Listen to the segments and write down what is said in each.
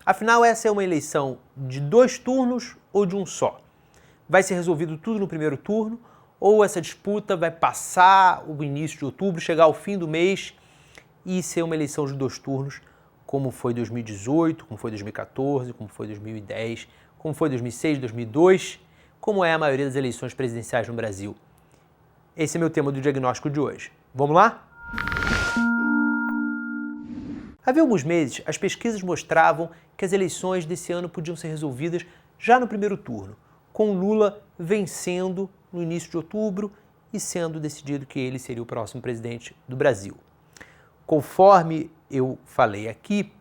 Afinal, essa é uma eleição de 2 turnos ou de um só? Vai ser resolvido tudo no primeiro turno ou essa disputa vai passar o início de outubro, chegar ao fim do mês e ser uma eleição de 2 turnos, como foi 2018, como foi 2014, como foi 2010, como foi 2006, 2002, como é a maioria das eleições presidenciais no Brasil? Esse é meu tema do diagnóstico de hoje. Vamos lá? Havia alguns meses, as pesquisas mostravam que as eleições desse ano podiam ser resolvidas já no primeiro turno, com Lula vencendo no início de outubro e sendo decidido que ele seria o próximo presidente do Brasil. Conforme eu falei aqui,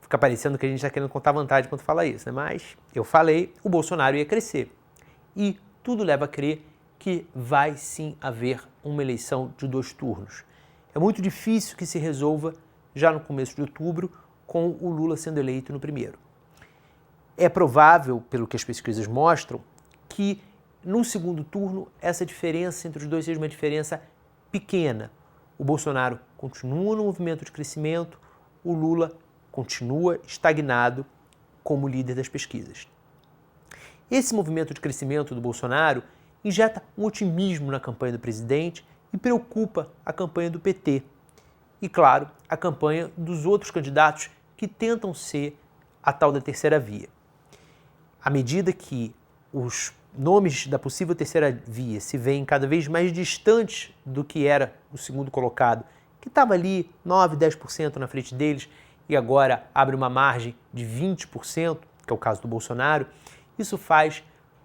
fica parecendo que a gente está querendo contar vantagem quando fala isso, né? Mas eu falei, o Bolsonaro ia crescer. E tudo leva a crer que vai sim haver uma eleição de 2 turnos. É muito difícil que se resolva já no começo de outubro, com o Lula sendo eleito no primeiro. É provável, pelo que as pesquisas mostram, que no segundo turno essa diferença entre os dois seja uma diferença pequena. O Bolsonaro continua no movimento de crescimento, o Lula continua estagnado como líder das pesquisas. Esse movimento de crescimento do Bolsonaro injeta um otimismo na campanha do presidente e preocupa a campanha do PT. E, claro, a campanha dos outros candidatos que tentam ser a tal da terceira via. À medida que os nomes da possível terceira via se veem cada vez mais distantes do que era o segundo colocado, que estava ali 9, 10% na frente deles e agora abre uma margem de 20%, que é o caso do Bolsonaro, isso faz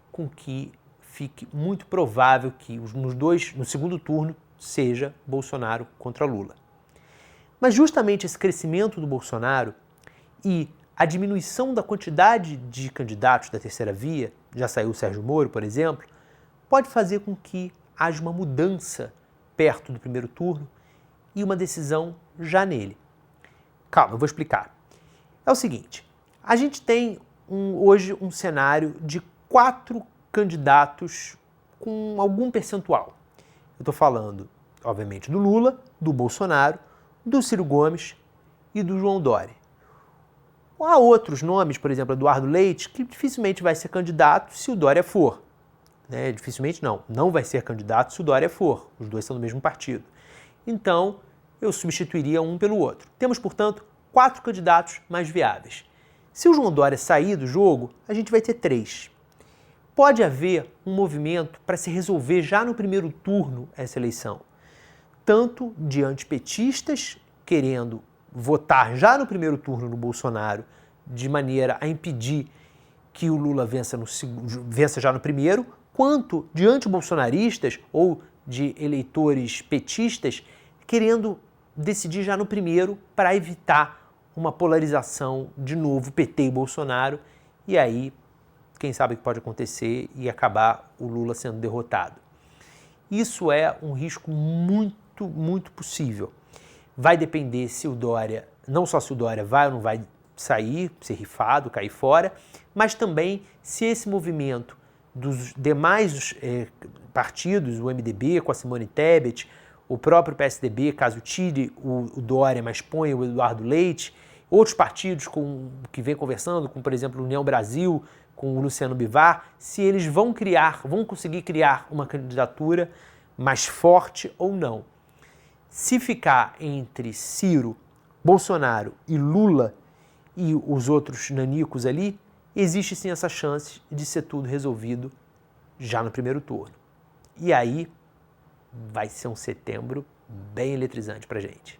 com que fique muito provável que no segundo turno seja Bolsonaro contra Lula. Mas justamente esse crescimento do Bolsonaro e a diminuição da quantidade de candidatos da terceira via, já saiu o Sérgio Moro, por exemplo, pode fazer com que haja uma mudança perto do primeiro turno e uma decisão já nele. Calma, eu vou explicar. É o seguinte, a gente tem hoje um cenário de 4 candidatos com algum percentual. Eu estou falando, obviamente, do Lula, do Bolsonaro, do Ciro Gomes e do João Dória. Há outros nomes, por exemplo, Eduardo Leite, que dificilmente vai ser candidato se o Dória for. Dificilmente não vai ser candidato se o Dória for. Os dois são do mesmo partido. Então, eu substituiria um pelo outro. Temos, portanto, 4 candidatos mais viáveis. Se o João Dória sair do jogo, a gente vai ter 3. Pode haver um movimento para se resolver já no primeiro turno essa eleição. Tanto de antipetistas querendo votar já no primeiro turno no Bolsonaro, de maneira a impedir que o Lula vença já no primeiro, quanto de antibolsonaristas ou de eleitores petistas querendo decidir já no primeiro para evitar uma polarização de novo PT e Bolsonaro, e aí, quem sabe o que pode acontecer e acabar o Lula sendo derrotado. Isso é um risco muito possível. Vai depender se o Dória, não só se o Dória vai ou não vai sair, ser rifado, cair fora, mas também se esse movimento dos demais partidos, o MDB com a Simone Tebet, o próprio PSDB, caso tire o Dória, mas ponha o Eduardo Leite, outros partidos que vem conversando, como por exemplo o União Brasil, com o Luciano Bivar, se eles vão conseguir criar uma candidatura mais forte ou não. Se ficar entre Ciro, Bolsonaro e Lula e os outros nanicos ali, existe sim essa chance de ser tudo resolvido já no primeiro turno. E aí vai ser um setembro bem eletrizante pra gente.